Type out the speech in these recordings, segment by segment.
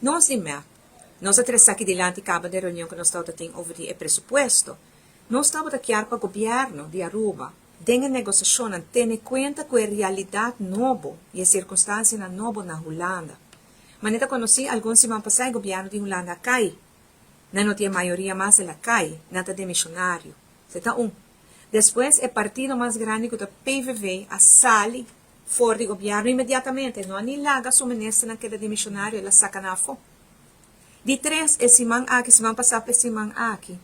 Nós de MEP, nós atrás aqui delante acaba de reunião que nós estamos tendo over o presupuesto. Nós estamos aqui para o governo de Aruba, dengue negociação, tendo em conta que a realidade nova e a circunstância nova na Holanda. Mas eu conheci alguns semanas passadas, o governo de Holanda cai. Não tinha maioria mais, ela cai, nada de missionário. Você está Depois, o partido mais grande que o PVV, a sale fora do governo imediatamente. Não há nem laga sua ministra naquela de missionário, ela saca na fo. De três, esse man aqui, semana passada, esse man aqui.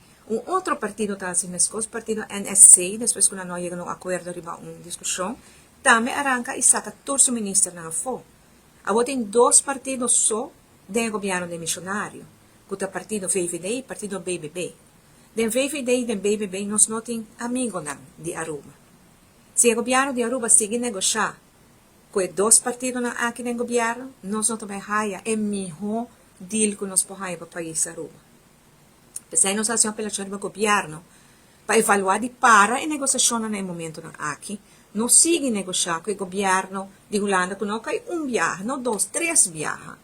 Outro partido está assim, o partido NSC, depois que não chega no acordo, arriba uma discussão, também arranca e saca todo o ministro na fo. Agora tem dois partidos só do governo de missionário, que é o partido VVD e o partido BBB. Den VVD e den BBB nós não temos amigos de Aruba. Se o governo de Aruba sigue negociar com dois partidos aqui no governo, nós não também raia é melhor deal que nós podemos para o país Aruba. Pensei nós fazemos apelação do governo para avaliar e para a negociação no momento aqui. Não sigue negociar com o governo de Holanda que não cai viagem, não dois, três viagens.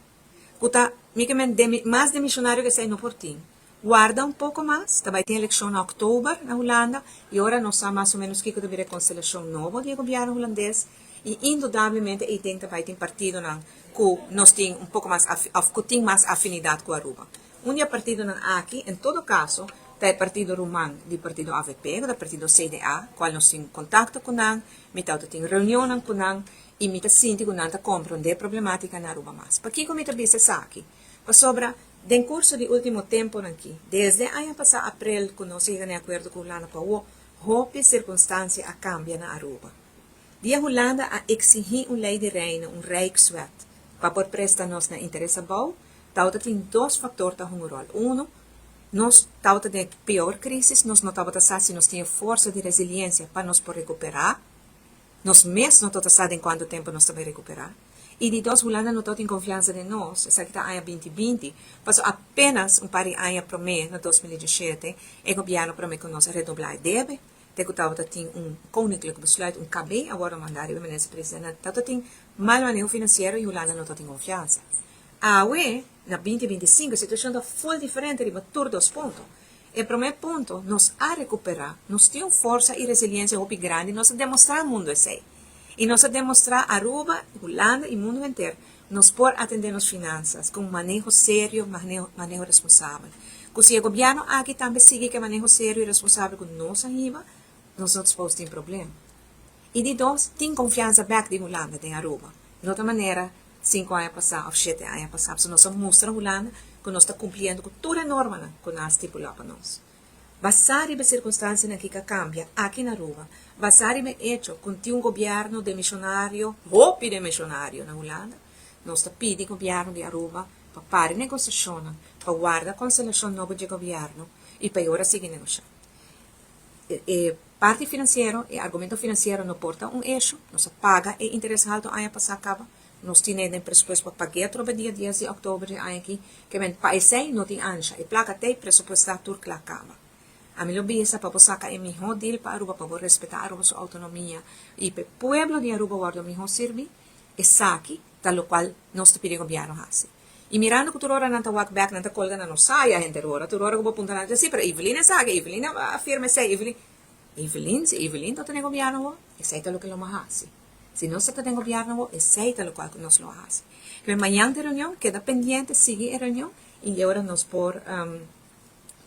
Mais de missionário que sai no portinho. Guarda pouco mais, também tem eleição em outubro na Holanda, e agora nós sabemos mais ou menos que deve haver constelação nova do governo holandês, e indudablemente ele tem também partido que nós temos pouco mais, tem mais afinidade com a Aruba. Partido aqui, em todo caso, tem o partido rumano do partido AVP, do partido CDA, qual nós temos contato com ele, nós temos reunião com ele, e nós sentimos que nós compreendemos a problemática na Aruba mais. Por que nós temos aqui? Para sobre no curso do último tempo aqui, desde o ano passado, abril, quando nós chegamos em acordo com a Holanda, para a circunstância cambia na Aruba. A Holanda a exigir uma lei de reino, um Rijkswet, para poder prestar nos na interesse bom, tem dois fatores que jogam. Nós estamos em pior crise, nós não estamos se nós temos força de resiliência para nos recuperar. Nós mesmos não estamos em quanto tempo nós vamos recuperar. E de dois, Holanda não tem confiança em nós. Essa aqui está em 2020. Passou apenas par de anos para mim, em 2017, o governo promete que nós redoblar deve. Tem koninklijk besluit, KB, agora mandar o ministro-presidente. Então, tem mal manejo financeiro e Holanda não tem confiança. Na 2025, a situação está full diferente, de todos os pontos. O primeiro ponto, nós a recuperar, nós temos força e resiliência muito grande, nós demonstrar ao mundo esse. E nós demonstrar a Aruba, Holanda e o mundo inteiro, nós podemos atender as finanças com manejo sério, manejo responsável. Porque se o governo aqui também sigue que manejo sério e responsável com nós arriba, nós não podemos ter problema. E de dois, tem confiança back de Holanda, de Aruba. De outra maneira, 5 anos passados, ou 7 anos passados, nós mostramos a Holanda que nós estamos cumprindo com toda a norma que nós estipulamos para nós. Basado em circunstâncias que cambia aqui na Aruba, basado em hecho que um governo de missionário, roupa de missionário na Holanda, nós pedimos ao governo de Aruba para parar a negociação, para guardar a constelação nova de governo e para agora seguir negociando. Parte financeira e argumento financeiro não porta eixo, nós paga e interesse alto ano passado acaba. Nós temos presupuesto para pagar todo dia 10 de outubro de ano aqui, que vem para esse não tem ancha, e placa tem presupuesto turco que acaba. A minha lobbyista para sacar o melhor deal para Aruba, para respeitar a Aruba sua autonomia, e para o povo de Aruba guarda o melhor serviço, e saque, tal qual nós pedimos ao governo assim. E mirando que tu hora não está walk back, não está colgando na saia, gente hora, tu hora que vou apontar na assim, pero Evelyn sabe, Evelyn afirma se Evelyn está tendo governo, esse é o que lo mais assim. Se não está tendo governo, esse é o qual nós lo hace. Pero amanhã de reunião, queda pendiente, sigue a reunião, e agora nós por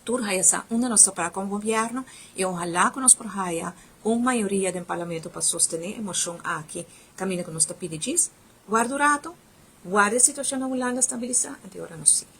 turhaya onde nós para com o governo, e ojalá que nós por haya uma maioria do parlamento para sostener a moção aqui, caminho que nós está pedindo, guarda o rato, guarda a situação na Holanda estabilizar, até agora não sigue.